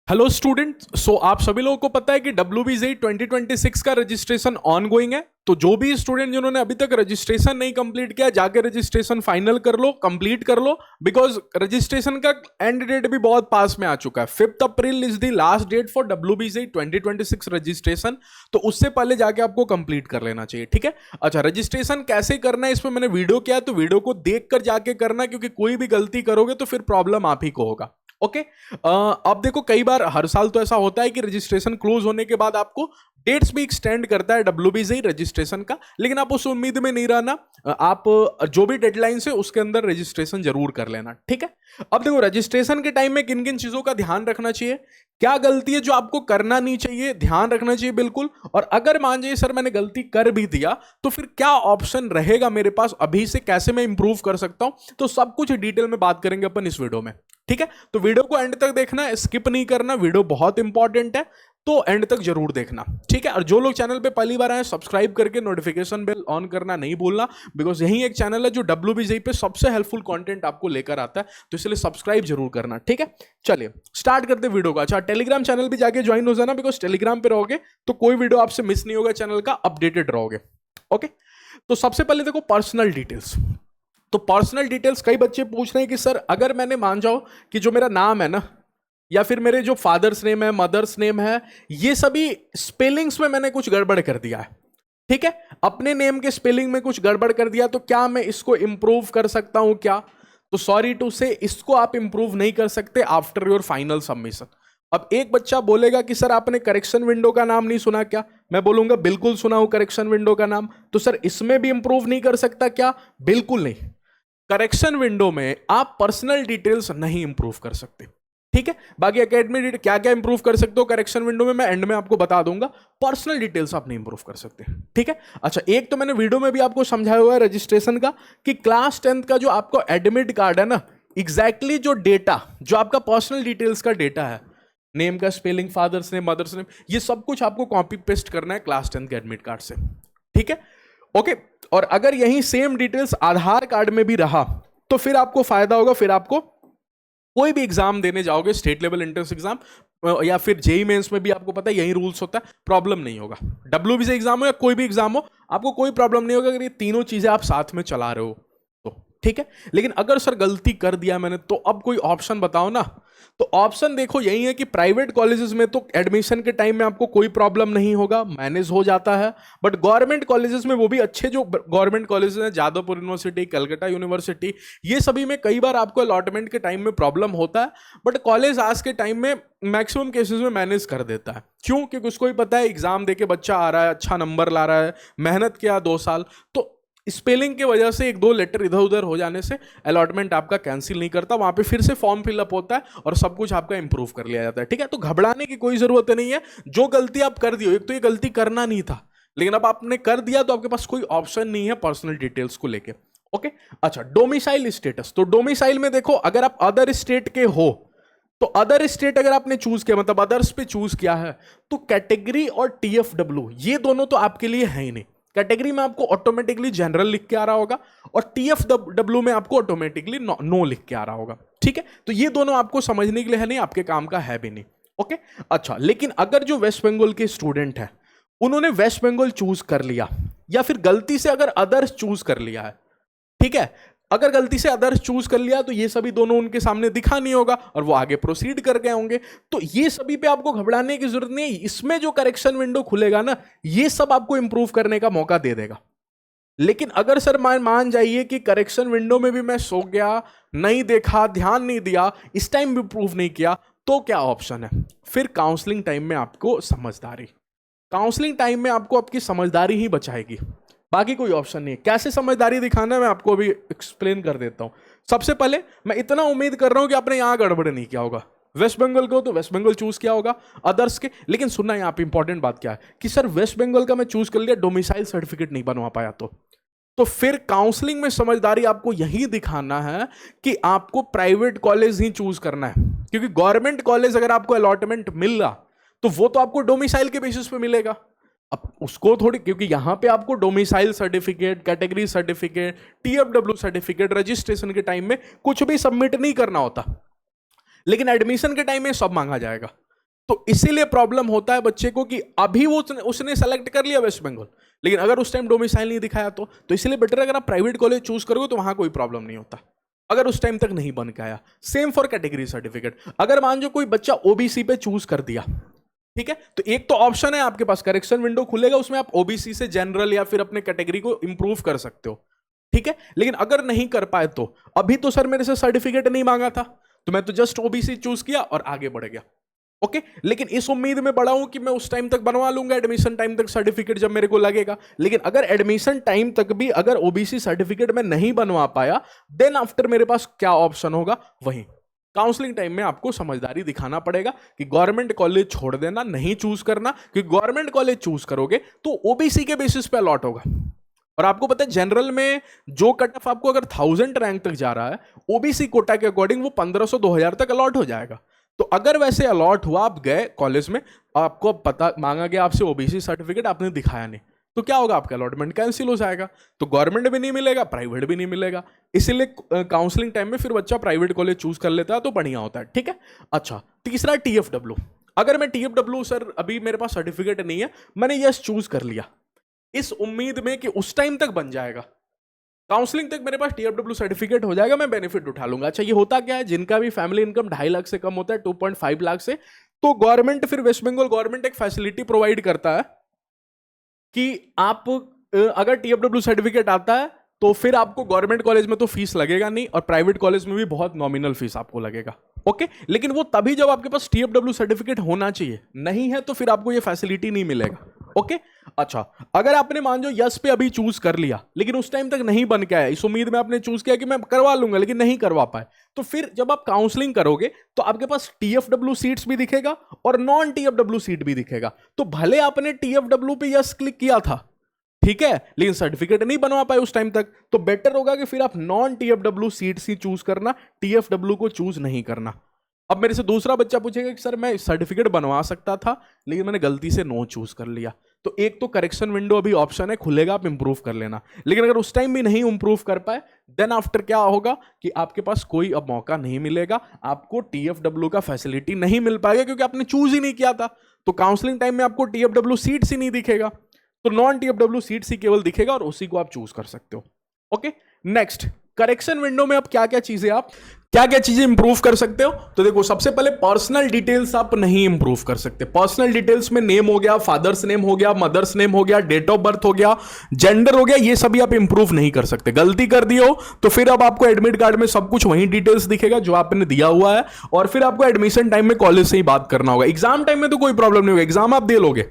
Hello student. आप सभी लोगों को पता है कि WBJEE 2026 का रजिस्ट्रेशन ऑन गोइंग है। तो जो भी स्टूडेंट जिन्होंने अभी तक रजिस्ट्रेशन नहीं कंप्लीट किया, जाके रजिस्ट्रेशन फाइनल कर लो, कंप्लीट कर लो, बिकॉज रजिस्ट्रेशन का एंड डेट भी बहुत पास में आ चुका है। 5 April is the last date for WBJEE 2026 registration. तो उससे पहले जाके आपको कंप्लीट कर लेना चाहिए, ठीक है। अच्छा, रजिस्ट्रेशन कैसे करना है इस पर मैंने वीडियो किया है, तो वीडियो को देख कर जाके करना, क्योंकि कोई भी गलती करोगे तो फिर प्रॉब्लम आप ही को होगा। ओके अब देखो, कई बार हर साल तो ऐसा होता है कि रजिस्ट्रेशन क्लोज होने के बाद आपको डेट्स भी एक्सटेंड करता है WBJEE रजिस्ट्रेशन का, लेकिन आप उस उम्मीद में नहीं रहना। आप जो भी डेडलाइन है उसके अंदर रजिस्ट्रेशन जरूर कर लेना, ठीक है। अब देखो, रजिस्ट्रेशन के टाइम में किन किन चीजों का ध्यान रखना चाहिए, क्या गलती है जो आपको करना नहीं चाहिए, ध्यान रखना चाहिए बिल्कुल। और अगर मान जाइए सर मैंने गलती कर भी दिया, तो फिर क्या ऑप्शन रहेगा मेरे पास अभी से, कैसे मैं इंप्रूव कर सकता हूं, तो सब कुछ डिटेल में बात करेंगे अपन इस वीडियो में, ठीक है। तो वीडियो को एंड तक देखना, स्किप नहीं करना, वीडियो बहुत इंपॉर्टेंट है, तो एंड तक जरूर देखना, ठीक है। और जो लोग चैनल पे पहली बार आए, सब्सक्राइब करके नोटिफिकेशन बेल ऑन करना नहीं भूलना, बिकॉज यही एक चैनल है जो WBJEE पे सबसे हेल्पफुल कंटेंट आपको लेकर आता है, तो इसलिए सब्सक्राइब जरूर करना, ठीक है। चलिए स्टार्ट करते वीडियो को। अच्छा, टेलीग्राम चैनल भी जाके ज्वाइन हो जाना, बिकॉज टेलीग्राम पे रहोगे तो कोई वीडियो आपसे मिस नहीं होगा, चैनल का अपडेटेड रहोगे। ओके, तो सबसे पहले देखो पर्सनल डिटेल्स। तो पर्सनल डिटेल्स कई बच्चे पूछ रहे हैं कि सर अगर मैंने मान जाओ कि जो मेरा नाम है ना, या फिर मेरे जो फादर्स नेम है, मदर्स नेम है, ये सभी स्पेलिंग्स में मैंने कुछ गड़बड़ कर दिया है, ठीक है, अपने नेम के स्पेलिंग में कुछ गड़बड़ कर दिया, तो क्या मैं इसको इंप्रूव कर सकता हूं क्या? तो सॉरी टू से, इसको आप इंप्रूव नहीं कर सकते आफ्टर योर फाइनल सबमिशन। अब एक बच्चा बोलेगा कि सर आपने करेक्शन विंडो का नाम नहीं सुना क्या? मैं बोलूंगा बिल्कुल सुना हूं करेक्शन विंडो का नाम। तो सर इसमें भी इंप्रूव नहीं कर सकता क्या? बिल्कुल नहीं। करेक्शन विंडो में आप पर्सनल डिटेल्स नहीं इंप्रूव कर सकते, ठीक है। बाकी एकेडमिक क्या क्या इंप्रूव कर सकते हो करेक्शन विंडो में, मैं एंड में आपको बता दूंगा। पर्सनल डिटेल्स आप नहीं इंप्रूव कर सकते, ठीक है। अच्छा, एक तो मैंने वीडियो में भी आपको समझाया हुआ है रजिस्ट्रेशन का, कि क्लास 10th का जो आपको एडमिट कार्ड है ना, एग्जैक्टली जो डेटा, जो आपका पर्सनल डिटेल्स का डेटा है, नेम का spelling, father's name, mother's name, ये सब कुछ आपको कॉपी पेस्ट करना है क्लास 10th के एडमिट कार्ड से, ठीक है। ओके, और अगर यही सेम डिटेल्स आधार कार्ड में भी रहा तो फिर आपको फायदा होगा। फिर आपको कोई भी एग्जाम देने जाओगे, स्टेट लेवल एंट्रेंस एग्जाम या फिर जेई मेंस में भी आपको पता है यही रूल्स होता है, प्रॉब्लम नहीं होगा। WBJEE एग्जाम हो या कोई भी एग्जाम हो, आपको कोई प्रॉब्लम नहीं होगा अगर ये तीनों चीजें आप साथ में चला रहे हो तो, ठीक है। लेकिन अगर सर गलती कर दिया मैंने, तो अब कोई ऑप्शन बताओ ना। तो ऑप्शन देखो यही है कि प्राइवेट कॉलेजेस में तो एडमिशन के टाइम में आपको कोई प्रॉब्लम नहीं होगा, मैनेज हो जाता है। बट गवर्नमेंट कॉलेजेस में, वो भी अच्छे जो गवर्नमेंट कॉलेजेस हैं, जादवपुर यूनिवर्सिटी, कलकत्ता यूनिवर्सिटी, ये सभी में कई बार आपको अलॉटमेंट के टाइम में प्रॉब्लम होता है। बट कॉलेज आज के टाइम में मैक्सिमम केसेस में मैनेज कर देता है। क्यों? क्योंकि उसको ही पता है एग्जाम देके बच्चा आ रहा है, अच्छा नंबर ला रहा है, मेहनत किया 2 साल, तो स्पेलिंग की वजह से 1-2 लेटर इधर उधर हो जाने से अलॉटमेंट आपका कैंसिल नहीं करता, वहां पे फिर से फॉर्म फिलअप होता है और सब कुछ आपका इंप्रूव कर लिया जाता है, ठीक है। तो घबराने की कोई जरूरत नहीं है। जो गलती आप कर दी हो, एक तो ये गलती करना नहीं था, लेकिन अब आपने कर दिया तो आपके पास कोई ऑप्शन नहीं है पर्सनल डिटेल्स को लेके, ओके। अच्छा, डोमिसाइल स्टेटस। तो डोमिसाइल में देखो, अगर आप अदर स्टेट के हो, तो अदर स्टेट अगर आपने चूज किया, मतलब अदर्स पे चूज किया है, तो कैटेगरी और TFW ये दोनों तो आपके लिए है ही नहीं। कैटेगरी में आपको ऑटोमेटिकली जनरल लिख के आ रहा होगा, और TFW में आपको ऑटोमेटिकली नो लिख के आ रहा होगा, ठीक है। तो ये दोनों आपको समझने के लिए है नहीं, आपके काम का है भी नहीं, ओके। अच्छा, लेकिन अगर जो वेस्ट बंगाल के स्टूडेंट है, उन्होंने वेस्ट बंगाल चूज कर लिया, या फिर गलती से अगर अदर्स चूज कर लिया है, ठीक है, अगर गलती से अदर्स चूज कर लिया, तो ये सभी दोनों उनके सामने दिखा नहीं होगा और वो आगे प्रोसीड कर गए होंगे। तो ये सभी पे आपको घबराने की जरूरत नहीं है। इसमें जो करेक्शन विंडो खुलेगा ना, ये सब आपको इंप्रूव करने का मौका दे देगा। लेकिन अगर सर मान जाइए कि करेक्शन विंडो में भी मैं सो गया, नहीं देखा, ध्यान नहीं दिया, इस टाइम भी प्रूव नहीं किया, तो क्या ऑप्शन है? फिर काउंसलिंग टाइम में आपको समझदारी, काउंसलिंग टाइम में आपको आपकी समझदारी ही बचाएगी, बाकी कोई ऑप्शन नहीं है। कैसे समझदारी दिखाना है मैं आपको अभी एक्सप्लेन कर देता हूं। सबसे पहले मैं इतना उम्मीद कर रहा हूं कि आपने यहां गड़बड़ नहीं किया होगा। वेस्ट बंगाल को तो वेस्ट बंगाल चूज किया होगा, अदर्स के, लेकिन सुनना यहाँ पे इंपॉर्टेंट बात क्या है कि सर वेस्ट बंगाल का मैं चूज कर लिया, डोमिसाइल सर्टिफिकेट नहीं बनवा पाया, तो फिर काउंसलिंग में समझदारी आपको यही दिखाना है कि आपको प्राइवेट कॉलेज ही चूज करना है, क्योंकि गवर्नमेंट कॉलेज अगर आपको अलॉटमेंट मिल रहा, तो वो तो आपको डोमिसाइल के बेसिस पे मिलेगा। अब उसको थोड़ी, क्योंकि यहां पे आपको domicile certificate, category certificate, TFW certificate registration के टाइम में कुछ भी सबमिट नहीं करना होता, लेकिन एडमिशन के टाइम में सब मांगा जाएगा। तो इसीलिए प्रॉब्लम होता है बच्चे को कि अभी वो उसने सेलेक्ट कर लिया वेस्ट बंगाल, लेकिन अगर उस टाइम डोमिसाइल नहीं दिखाया तो इसलिए बेटर अगर आप प्राइवेट कॉलेज चूज करोगे तो वहां कोई प्रॉब्लम नहीं होता अगर उस टाइम तक नहीं बन के आया। सेम फॉर कैटेगरी सर्टिफिकेट, अगर मान जो कोई बच्चा ओबीसी पे चूज कर दिया, ठीक है, तो एक तो ऑप्शन है आपके पास, करेक्शन विंडो खुलेगा, उसमें आप ओबीसी से जनरल या फिर अपने कैटेगरी को इंप्रूव कर सकते हो, ठीक है। लेकिन अगर नहीं कर पाए तो अभी तो सर मेरे से सर्टिफिकेट नहीं मांगा था, तो मैं तो जस्ट ओबीसी चूज किया और आगे बढ़ गया, ओके। लेकिन इस उम्मीद में बढ़ा हूं कि मैं उस टाइम तक बनवा लूंगा, एडमिशन टाइम तक सर्टिफिकेट जब मेरे को लगेगा। लेकिन अगर एडमिशन टाइम तक भी अगर ओबीसी सर्टिफिकेट में नहीं बनवा पाया, देन आफ्टर मेरे पास क्या ऑप्शन होगा, वही काउंसलिंग टाइम में आपको समझदारी दिखाना पड़ेगा कि गवर्नमेंट कॉलेज छोड़ देना, नहीं चूज करना, क्योंकि गवर्नमेंट कॉलेज चूज करोगे तो ओबीसी के बेसिस पे अलॉट होगा। और आपको पता है जनरल में जो कट ऑफ आपको अगर 1000 रैंक तक जा रहा है, ओबीसी कोटा के अकॉर्डिंग वो 1500 2000 तक अलॉट हो जाएगा। तो अगर वैसे अलॉट हुआ, आप गए कॉलेज में, आपको पता मांगा गया आपसे ओबीसी सर्टिफिकेट, आपने दिखाया नहीं, तो क्या होगा, आपका अलॉटमेंट कैंसिल हो जाएगा, तो गवर्नमेंट भी नहीं मिलेगा, प्राइवेट भी नहीं मिलेगा। इसीलिए काउंसलिंग टाइम में फिर बच्चा प्राइवेट कॉलेज चूज कर लेता है तो बढ़िया होता है, ठीक है। अच्छा, तीसरा टीएफडब्ल्यू। अगर मैं टीएफडब्ल्यू सर अभी मेरे पास सर्टिफिकेट नहीं है, मैंने यस चूज कर लिया इस उम्मीद में कि उस टाइम तक बन जाएगा, काउंसलिंग तक मेरे पास टीएफडब्ल्यू सर्टिफिकेट हो जाएगा, मैं बेनिफिट उठा लूंगा। अच्छा, ये होता क्या है, जिनका भी फैमिली इनकम 2.5 लाख से कम होता है, 2.5 लाख से, तो गवर्नमेंट, फिर वेस्ट बंगाल गवर्नमेंट एक फैसिलिटी प्रोवाइड करता है कि आप अगर टीएफडब्ल्यू सर्टिफिकेट आता है तो फिर आपको गवर्नमेंट कॉलेज में तो फीस लगेगा नहीं, और प्राइवेट कॉलेज में भी बहुत नॉमिनल फीस आपको लगेगा, ओके। लेकिन वो तभी जब आपके पास टीएफडब्ल्यू सर्टिफिकेट होना चाहिए, नहीं है तो फिर आपको ये फैसिलिटी नहीं मिलेगा, ओके। अच्छा, अगर आपने मान जो यस पे अभी चूज कर लिया, लेकिन उस टाइम तक नहीं बन के आया, इस उम्मीद में आपने चूज किया कि मैं करवा लूंगा, लेकिन नहीं करवा पाए, तो फिर जब आप काउंसलिंग करोगे तो आपके पास टीएफडब्ल्यू सीट्स भी दिखेगा और नॉन टीएफडब्ल्यू सीट भी दिखेगा। तो भले आपने टीएफडब्ल्यू पे यस क्लिक किया था, ठीक है, लेकिन सर्टिफिकेट नहीं बनवा पाए उस टाइम तक, तो बेटर होगा कि फिर आप नॉन टीएफडब्ल्यू सीट्स ही चूज करना, टीएफडब्ल्यू को चूज नहीं करना। अब मेरे से दूसरा बच्चा पूछेगा कि सर मैं सर्टिफिकेट बनवा सकता था लेकिन मैंने गलती से नो चूज कर लिया, तो एक तो करेक्शन विंडो अभी ऑप्शन है, खुलेगा, आप इंप्रूव कर लेना। लेकिन अगर उस टाइम भी नहीं इंप्रूव कर पाए, देन आफ्टर क्या होगा कि आपके पास कोई अब मौका नहीं मिलेगा, आपको टीएफडब्ल्यू का फैसिलिटी नहीं मिल पाएगा क्योंकि आपने चूज ही नहीं किया था। तो काउंसलिंग टाइम में आपको टीएफडब्ल्यू सीट्स ही नहीं दिखेगा, तो नॉन टीएफडब्ल्यू सीट्स ही केवल दिखेगा और उसी को आप चूज कर सकते हो, ओके। नेक्स्ट, करेक्शन विंडो में आप क्या क्या चीजें इंप्रूव कर सकते हो, तो देखो सबसे पहले पर्सनल डिटेल्स आप नहीं इंप्रूव कर सकते। पर्सनल डिटेल्स में नेम हो गया, फादर्स नेम हो गया, मदर्स नेम हो गया, डेट ऑफ बर्थ हो गया, जेंडर हो गया, ये सभी आप इंप्रूव नहीं कर सकते। गलती कर दिए हो तो फिर अब आपको एडमिट कार्ड में सब कुछ वही डिटेल्स दिखेगा जो आपने दिया हुआ है, और फिर आपको एडमिशन टाइम में कॉलेज से ही बात करना होगा। एग्जाम टाइम में तो कोई प्रॉब्लम नहीं होगा, एग्जाम आप दे लोगे,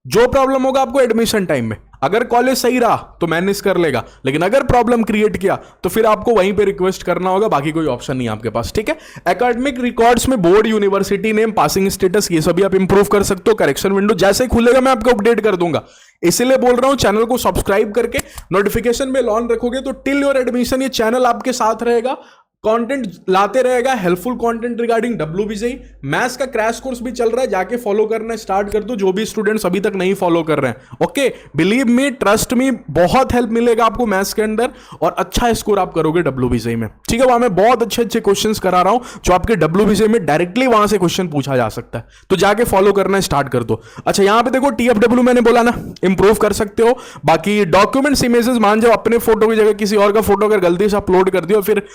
जो प्रॉब्लम होगा आपको एडमिशन टाइम में। अगर कॉलेज सही रहा तो मैनेज कर लेगा, लेकिन अगर प्रॉब्लम क्रिएट किया तो फिर आपको वहीं पे रिक्वेस्ट करना होगा, बाकी कोई ऑप्शन नहीं आपके पास, ठीक है। एकेडमिक रिकॉर्ड्स में board, university name, passing status, ये सभी आप इंप्रूव कर सकते हो। करेक्शन विंडो जैसे ही खुलेगा मैं आपको अपडेट कर दूंगा, इसलिए बोल रहा हूं चैनल को सब्सक्राइब करके नोटिफिकेशन बेल ऑन रखोगे तो टिल योर एडमिशन ये चैनल आपके साथ रहेगा, कंटेंट लाते रहेगा, helpful content regarding WBJE. Maths का क्रैश कोर्स भी चल रहा है, जाके फॉलो करना स्टार्ट कर दो जो भी स्टूडेंट्स अभी तक नहीं फॉलो कर रहे हैं, okay. Believe me, trust me, बहुत हेल्प मिलेगा आपको मैथ्स के अंदर, और अच्छा स्कोर आप करोगे डब्ल्यूबीजेई में, ठीक है। वहां मैं बहुत अच्छे क्वेश्चंस करा रहा हूं जो आपके डब्ल्यूबीजेई में डायरेक्टली वहां से क्वेश्चन पूछा जा सकता है, तो जाके फॉलो करना स्टार्ट कर दो। अच्छा, यहां पे देखो टीएफडब्ल्यू मैंने बोला ना, इंप्रूव कर सकते हो। बाकी डॉक्यूमेंट्स, इमेजेस, मान जाओ अपने फोटो की जगह किसी और का फोटो अगर गलती से अपलोड कर दियो, फिर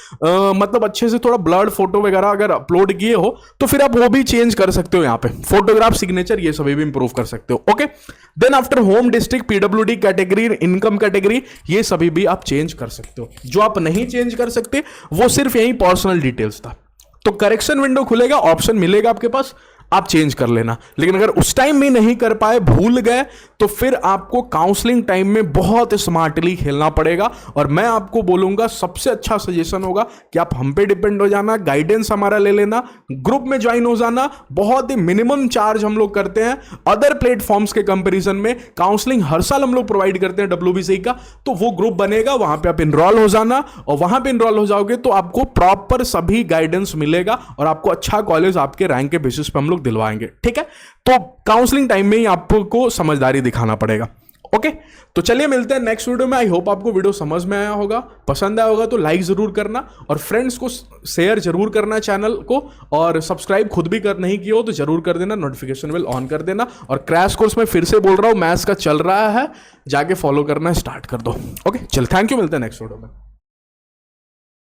मतलब अच्छे से थोड़ा ब्लर्ड फोटो वगैरह अगर अपलोड किए हो तो फिर आप वो भी चेंज कर सकते हो। यहाँ पे फोटोग्राफ, सिग्नेचर, ये सभी भी इंप्रूव कर सकते हो, okay. Then after home district, PWD category, income category, ये सभी भी आप चेंज कर सकते हो। जो आप नहीं चेंज कर सकते वो सिर्फ यही पर्सनल डिटेल्स था। तो करेक्शन विंडो खुलेगा, ऑप्शन मिलेगा आपके पास, आप चेंज कर लेना। लेकिन अगर उस टाइम भी नहीं कर पाए, भूल गए, तो फिर आपको काउंसलिंग टाइम में बहुत स्मार्टली खेलना पड़ेगा। और मैं आपको बोलूंगा सबसे अच्छा सजेशन होगा कि आप हम पे डिपेंड हो जाना, गाइडेंस हमारा ले लेना, ग्रुप में ज्वाइन हो जाना। बहुत ही मिनिमम चार्ज हम लोग करते हैं अदर प्लेटफॉर्म्स के कंपैरिजन में। काउंसलिंग हर साल हम लोग प्रोवाइड करते हैं डब्ल्यूबीसी का, तो वो ग्रुप बनेगा, वहां पे आप इनरोल हो जाना, और वहां पे इनरोल हो जाओगे तो आपको प्रॉपर सभी गाइडेंस मिलेगा और आपको अच्छा कॉलेज आपके रैंक के बेसिस पे हम लोग दिलवाएंगे, ठीक है। तो काउंसलिंग टाइम में ही आपको समझदारी दिखाना पड़ेगा। ओके तो चलिए मिलते हैं नेक्स्ट वीडियो में। आई होप आपको वीडियो समझ में आया होगा, पसंद आया होगा तो लाइक जरूर करना और फ्रेंड्स को शेयर जरूर करना चैनल को, और सब्सक्राइब खुद भी नहीं किया हो तो जरूर कर देना, नोटिफिकेशन बेल ऑन कर देना। और क्रैश कोर्स में फिर से बोल रहा हूं, मैथ्स का चल रहा है, जाके फॉलो करना स्टार्ट कर दो। ओके चल, थैंक यू, मिलते हैं नेक्स्ट वीडियो में।